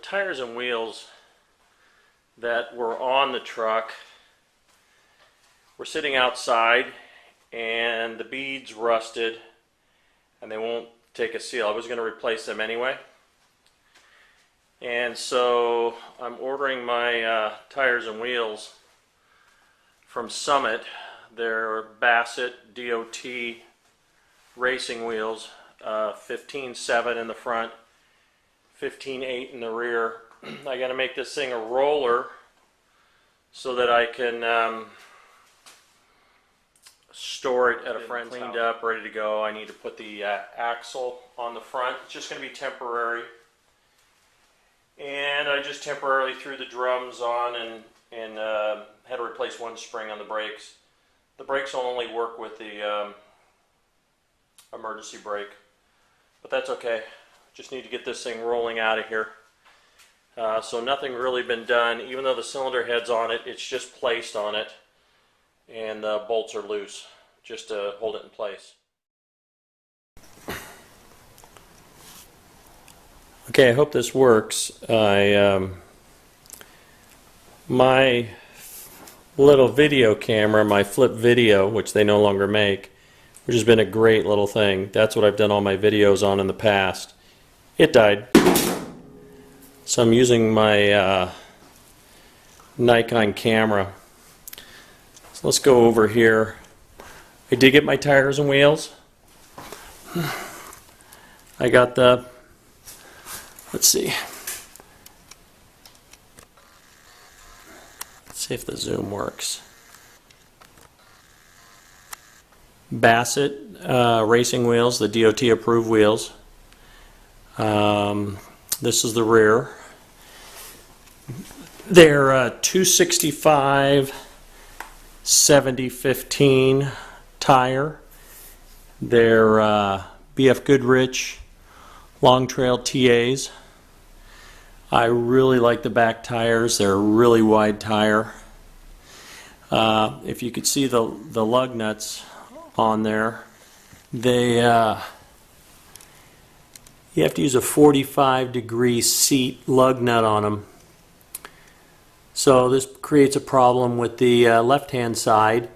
Tires and wheels that were on the truck were sitting outside and the beads rusted and they won't take a seal. I was going to replace them anyway, and so I'm ordering my tires and wheels from Summit. They're Basset DOT racing wheels, 15.7 in the front, 15.8 in the rear. I got to make this thing a roller so that I can store it at a friend's house. Cleaned up, ready to go. I need to put the axle on the front. It's just going to be temporary. And I just temporarily threw the drums on and had to replace one spring on the brakes. The brakes will only work with the emergency brake, but that's okay. Just need to get this thing rolling out of here. So nothing really been done. Even though the cylinder head's on it, it's just placed on it, and the bolts are loose just to hold it in place. Okay, I hope this works. My little video camera, my flip video, which they no longer make, which has been a great little thing. That's what I've done all my videos on in the past. It died. So I'm using my Nikon camera. So let's go over here. I did get my tires and wheels. I got the, let's see. Let's see if the zoom works. Basset racing wheels, the DOT approved wheels. This is the rear. They're 265 70/15 tire. They're BF Goodrich Long Trail TAs. I really like the back tires. They're a really wide tire. If you could see the lug nuts on there, they you have to use a 45-degree seat lug nut on them. So this creates a problem with the left-hand side.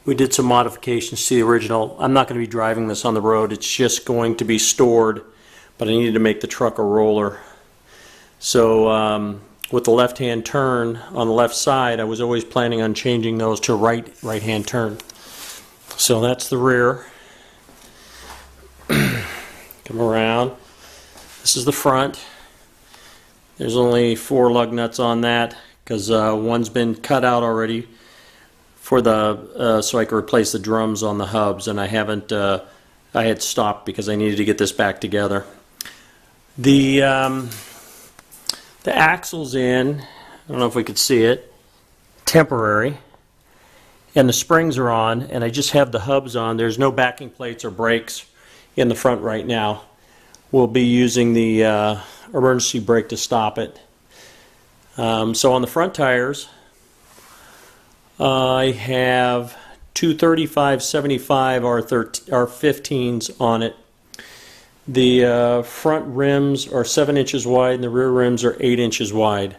We did some modifications to the original. I'm not going to be driving this on the road. It's just going to be stored, but I needed to make the truck a roller. So with the left-hand turn on the left side, I was always planning on changing those to right-hand turn. So that's the rear. Come around. This is the front. There's only 4 lug nuts on that because one's been cut out already for the so I could replace the drums on the hubs, and I haven't. I had stopped because I needed to get this back together. The axle's in. I don't know if we could see it. Temporary. And the springs are on, and I just have the hubs on. There's no backing plates or brakes in the front right now. We'll be using the emergency brake to stop it. So on the front tires, I have two 35/75 R15s on it. The front rims are 7 inches wide and the rear rims are 8 inches wide.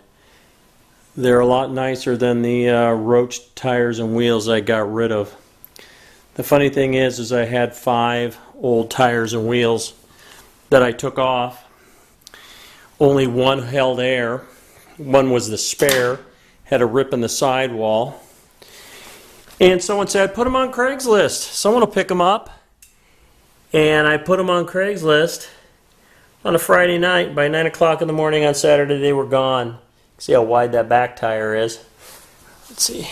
They're a lot nicer than the roached tires and wheels I got rid of. The funny thing is I had 5 old tires and wheels that I took off. Only one held air. One was the spare, had a rip in the sidewall. And someone said, put them on Craigslist. Someone will pick them up. And I put them on Craigslist on a Friday night. By 9 o'clock in the morning on Saturday, they were gone. See how wide that back tire is? Let's see.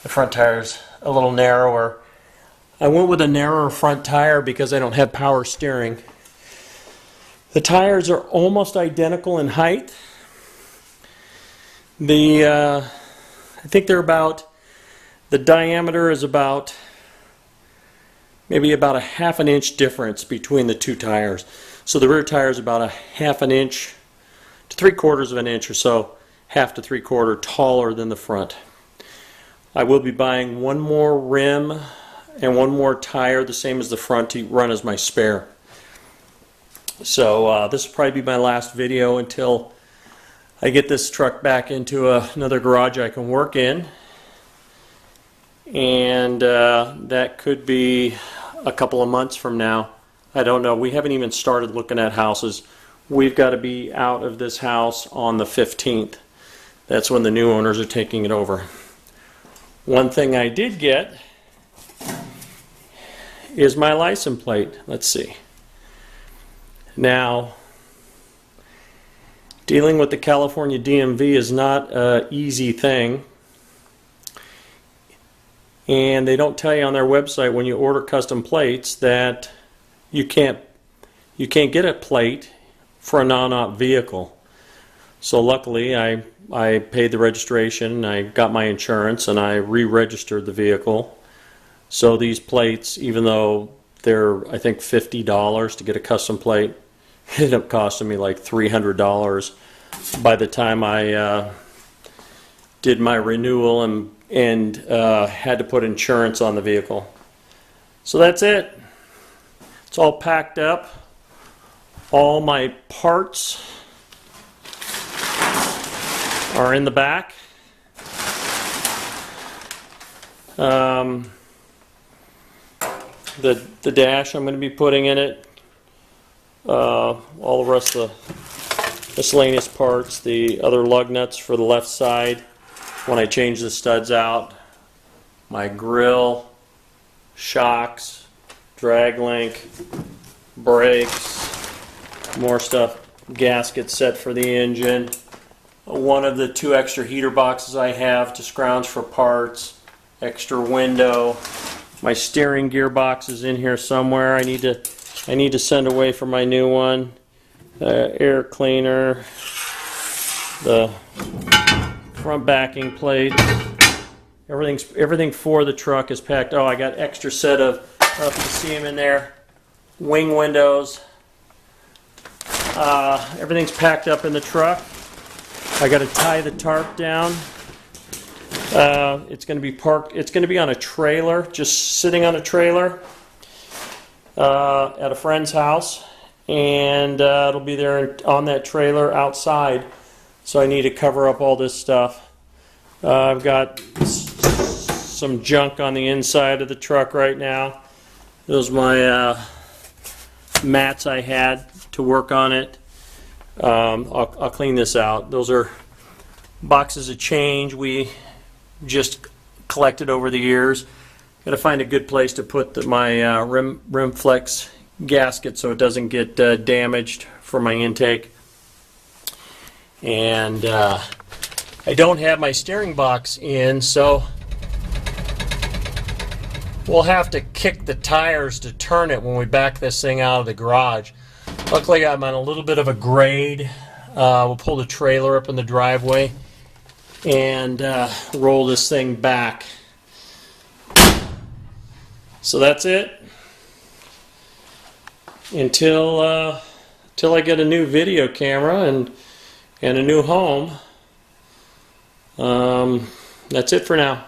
The front tire's a little narrower. I went with a narrower front tire because I don't have power steering. The tires are almost identical in height. I think they're about, the diameter is about, maybe about a 1/2 inch difference between the two tires. So the rear tire is about a 1/2 inch to 3/4 inch or so, 1/2 to 3/4 taller than the front. I will be buying one more rim and one more tire, the same as the front, to run as my spare. So this will probably be my last video until I get this truck back into another garage I can work in, and that could be a couple of months from now. I don't know. We haven't even started looking at houses. We've got to be out of this house on the 15th. That's when the new owners are taking it over. One thing I did get is my license plate. Let's see. Now, dealing with the California DMV is not an easy thing. And they don't tell you on their website when you order custom plates that you can't get a plate for a non-op vehicle. So luckily I paid the registration, I got my insurance, and I re-registered the vehicle. So these plates, even though they're I think $50 to get a custom plate, ended up costing me like $300 by the time I did my renewal and had to put insurance on the vehicle. So that's it. It's all packed up. All my parts are in the back. The dash I'm going to be putting in it. All the rest of the miscellaneous parts, the other lug nuts for the left side when I change the studs out, my grill, shocks, drag link, brakes, more stuff, gasket set for the engine, one of the 2 extra heater boxes I have to scrounge for parts, extra window, my steering gear box is in here somewhere. I need to send away for my new one, air cleaner, the front backing plate, everything for the truck is packed. Oh, I got extra set of, I don't know if you can see them in there, wing windows. Everything's packed up in the truck. I got to tie the tarp down. It's going to be parked. It's going to be on a trailer, just sitting on a trailer at a friend's house, and it'll be there on that trailer outside. So I need to cover up all this stuff. I've got some junk on the inside of the truck right now. Those are my mats I had to work on it. I'll clean this out. Those are boxes of change we just collected over the years. Got to find a good place to put my rim flex gasket so it doesn't get damaged for my intake. And I don't have my steering box in, so we'll have to kick the tires to turn it when we back this thing out of the garage. Luckily I'm on a little bit of a grade. We'll pull the trailer up in the driveway and roll this thing back. So that's it. Until I get a new video camera and a new home. That's it for now.